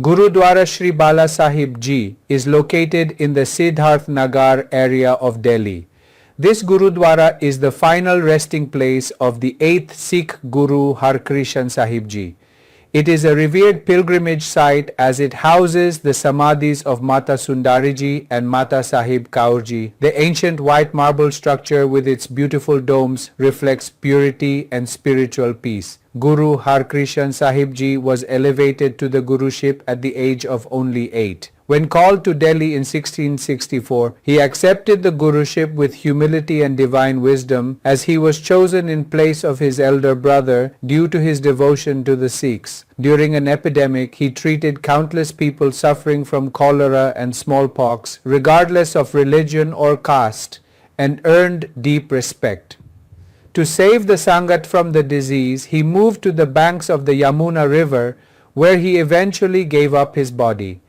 Gurudwara Sri Bala Sahib Ji is located in the Siddharth Nagar area of Delhi. This Gurudwara is the final resting place of the 8th Sikh Guru Harkrishan Sahib Ji. It is a revered pilgrimage site as it houses the samadhis of Mata Sundari Ji and Mata Sahib Kaur Ji. The ancient white marble structure with its beautiful domes reflects purity and spiritual peace. Guru Harkrishan Sahib Ji was elevated to the Guruship at the age of only 8. When called to Delhi in 1664, he accepted the Guruship with humility and divine wisdom as he was chosen in place of his elder brother due to his devotion to the Sikhs. During an epidemic, he treated countless people suffering from cholera and smallpox, regardless of religion or caste, and earned deep respect. To save the Sangat from the disease, he moved to the banks of the Yamuna River, where he eventually gave up his body.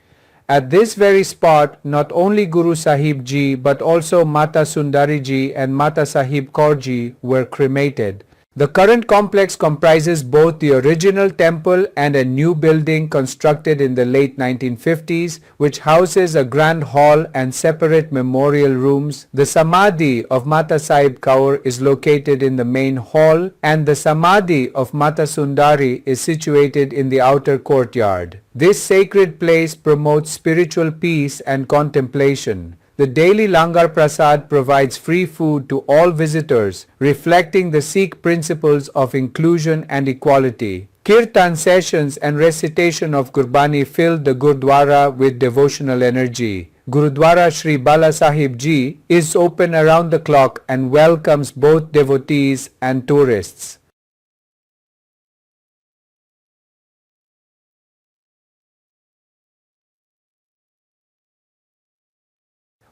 At this very spot, not only Guru Sahib Ji but also Mata Sundari Ji and Mata Sahib Kaur Ji were cremated. The current complex comprises both the original temple and a new building constructed in the late 1950s, which houses a grand hall and separate memorial rooms. The Samadhi of Mata Sahib Kaur is located in the main hall, and the Samadhi of Mata Sundari is situated in the outer courtyard. This sacred place promotes spiritual peace and contemplation. The daily Langar Prasad provides free food to all visitors, reflecting the Sikh principles of inclusion and equality. Kirtan sessions and recitation of Gurbani filled the Gurdwara with devotional energy. Gurudwara Sri Bala Sahib Ji is open around the clock and welcomes both devotees and tourists.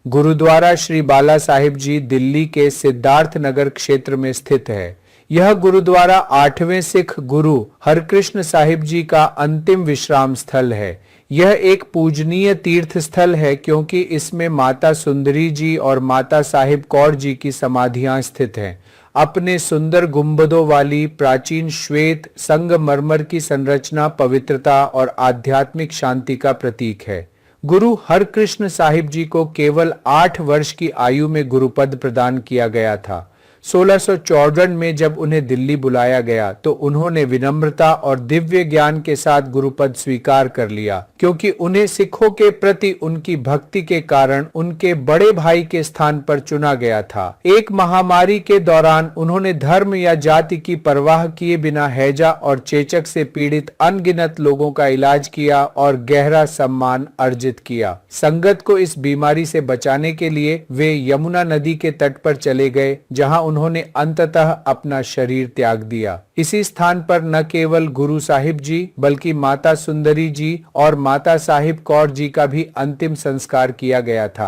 Gurdwara Shri बाला साहिब जी दिल्ली के सिद्धार्थ नगर क्षेत्र में स्थित है। यह गुरुद्वारा 8वें सिख गुरु हरकृष्ण साहिब जी का अंतिम विश्राम स्थल है। यह एक पूजनीय तीर्थ स्थल है क्योंकि इसमें माता सुंदरी जी और माता साहिब कौर जी की समाधियां स्थित हैं। अपने सुंदर गुंबदों वाली प्राचीन श्वेत संगमरमर की संरचना पवित्रता और आध्यात्मिक शांति का प्रतीक है। गुरु हरकृष्ण साहिब जी को केवल 8 वर्ष की आयु में गुरुपद प्रदान किया गया था। 1654 में जब उन्हें दिल्ली बुलाया गया तो उन्होंने विनम्रता और दिव्य ज्ञान के साथ गुरुपद स्वीकार कर लिया, क्योंकि उन्हें सिखों के प्रति उनकी भक्ति के कारण उनके बड़े भाई के स्थान पर चुना गया था। एक महामारी के दौरान उन्होंने धर्म या जाति की परवाह किए बिना हैजा और चेचक से पीड़ित अनगिनत लोगों का इलाज किया और गहरा सम्मान अर्जित किया। संगत को इस बीमारी से बचाने के लिए वे यमुना नदी के तट पर चले गए, जहां उन्होंने अंततः अपना शरीर त्याग दिया। इसी स्थान पर न केवल गुरु साहिब जी बल्कि माता सुंदरी जी और माता साहिब कौर जी का भी अंतिम संस्कार किया गया था।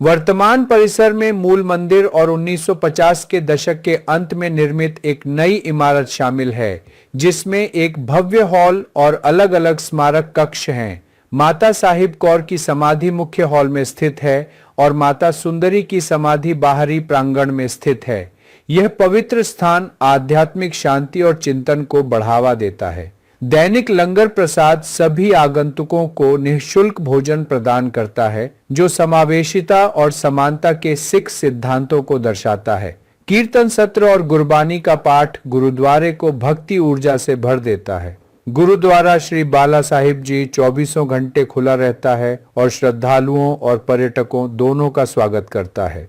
वर्तमान परिसर में मूल मंदिर और 1950 के दशक के अंत में निर्मित एक नई इमारत शामिल है, जिसमें एक भव्य हॉल और अलग अलग स्मारक कक्ष हैं। माता साहिब कौर की समाधि मुख्य हॉल में स्थित है और माता सुंदरी की समाधि बाहरी प्रांगण में स्थित है। यह पवित्र स्थान आध्यात्मिक शांति और चिंतन को बढ़ावा देता है। दैनिक लंगर प्रसाद सभी आगंतुकों को निःशुल्क भोजन प्रदान करता है, जो समावेशिता और समानता के सिख सिद्धांतों को दर्शाता है। कीर्तन सत्र और गुरबानी का पाठ गुरुद्वारे को भक्ति ऊर्जा से भर देता है। गुरुद्वारा श्री बाला साहिब जी 24 घंटे खुला रहता है और श्रद्धालुओं और पर्यटकों दोनों का स्वागत करता है।